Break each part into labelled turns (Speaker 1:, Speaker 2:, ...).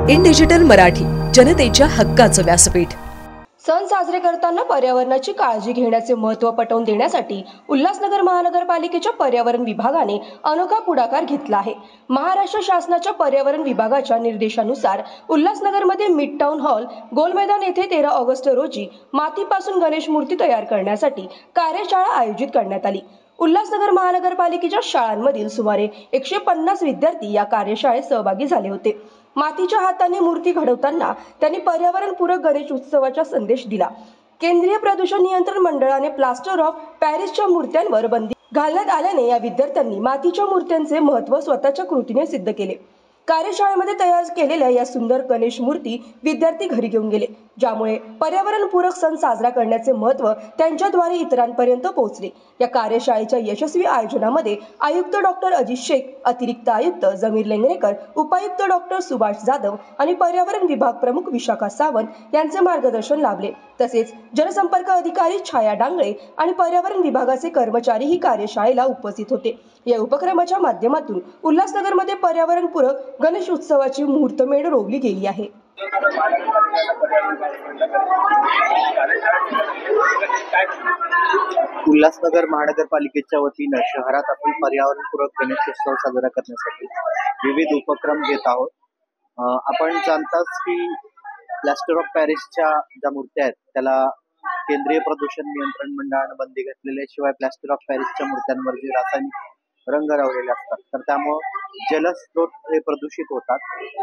Speaker 1: In digital Marathi, जनतेच्या हक्काचं व्यासपीठ।
Speaker 2: सण साजरे करताना पर्यावरणाची काळजी घेण्याचे महत्त्व पटवून देण्यासाठी उल्हासनगर महानगरपालिकेच्या पर्यावरण विभागाने अनोखा पुढाकार घेतला आहे। महाराष्ट्र शासनाच्या पर्यावरण विभागाच्या निर्देशानुसार उल्हासनगरमध्ये मिड टाउन हॉल गोल मैदान येथे 13 ऑगस्ट रोजी मातीपासून गणेश मूर्ती तयार करण्यासाठी कार्यशाळा आयोजित करण्यात आली। उल्हासनगर महानगरपालिकेच्या शाळांमधील सुमारे 150 विद्यार्थी या कार्यशाळेत सहभागी झाले होते। मातीच्या हाताने मूर्ती घडवताना त्यांनी पर्यावरणपूरक गणेश उत्सवाचा संदेश दिला। केंद्रीय प्रदूषण नियंत्रण मंडळाने प्लास्टर ऑफ पॅरिसच्या मूर्त्यांवर बंदी घालण्यात आल्याने या विद्यार्थ्यांनी मातीच्या मूर्त्यांचे महत्त्व स्वतःच्या कृतीने सिद्ध केले। कार्यशाळेमध्ये तयार केलेल्या या सुंदर गणेश मूर्ती विद्यार्थी घरी घेऊन गेले, ज्यामुळे पर्यावरणपूरक सण साजरा करण्याचे महत्त्व त्यांच्याद्वारे इतरांपर्यंत पोहोचले। या कार्यशाळेच्या यशस्वी आयोजनामध्ये आयुक्त डॉक्टर अजित शेख, अतिरिक्त आयुक्त जमीर लेंगरेकर, उपायुक्त डॉक्टर सुभाष जाधव आणि पर्यावरण विभाग प्रमुख विशाखा सावंत यांचे मार्गदर्शन लाभले। तसेच जनसंपर्क अधिकारी छाया डांगळे आणि पर्यावरण विभागाचे कर्मचारी ही कार्यशाळेला उपस्थित होते। या उपक्रमाच्या माध्यमातून उल्हासनगरमध्ये पर्यावरणपूरक गणेश उत्सवाची मुहूर्तमेढ रोवली गेली आहे।
Speaker 3: उल्हासनगर महानगरपालिकेच्या वतीनं शहरात आपण पर्यावरणपूरक गणेशोत्सव साजरा करण्यासाठी विविध उपक्रम घेत आहोत। आपण जाणताच की प्लास्टर ऑफ पॅरिसच्या ज्या मूर्त्या आहेत त्याला केंद्रीय प्रदूषण नियंत्रण मंडळाने बंदी घातलेली आहे। शिवाय प्लास्टर ऑफ पॅरिसच्या मूर्त्यांवर जे रासायनिक रंग लावलेले असतात तर त्यामुळे जलस्रोत हे प्रदूषित होतात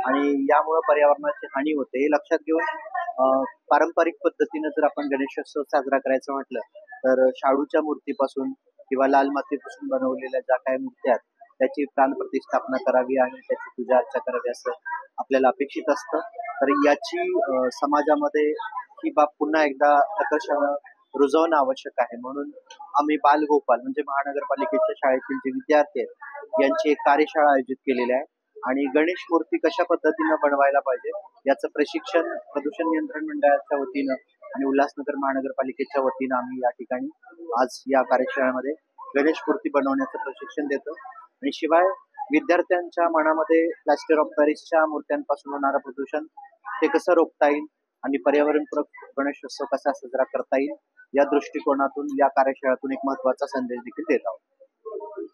Speaker 3: आणि यामुळे पर्यावरणाची हानी होते। हे लक्षात घेऊन पारंपरिक पद्धतीने जर आपण गणेशोत्सव साजरा करायचं म्हटलं तर शाडूच्या मूर्तीपासून किंवा लाल मातीपासून बनवलेल्या ज्या काही मूर्त्या आहेत त्याची प्राणप्रतिष्ठापना करावी आणि त्याची पूजा अर्चा करावी असं आपल्याला अपेक्षित असतं। तर याची समाजामध्ये ही बाब पुन्हा एकदा आकर्षण रुजवणं आवश्यक आहे। म्हणून आम्ही बालगोपाल म्हणजे महानगरपालिकेच्या शाळेतील जे विद्यार्थी आहेत यांची एक कार्यशाळा आयोजित केलेली आहे आणि गणेश मूर्ती कशा पद्धतीनं बनवायला पाहिजे याचं प्रशिक्षण प्रदूषण नियंत्रण मंडळाच्या वतीनं आणि उल्हासनगर महानगरपालिकेच्या वतीनं आम्ही या ठिकाणी आज या कार्यशाळेमध्ये गणेश मूर्ती बनवण्याचं प्रशिक्षण देतो। आणि शिवाय विद्यार्थ्यांच्या मनामध्ये प्लास्टर ऑफ पॅरिसच्या मूर्त्यांपासून होणारं प्रदूषण ते कसं रोखता येईल आणि पर्यावरणपूरक गणेशोत्सव कसा साजरा करता येईल या दृष्टिकोनातून या कार्यशाळेतून एक महत्त्वाचा संदेश देखील देत आहोत।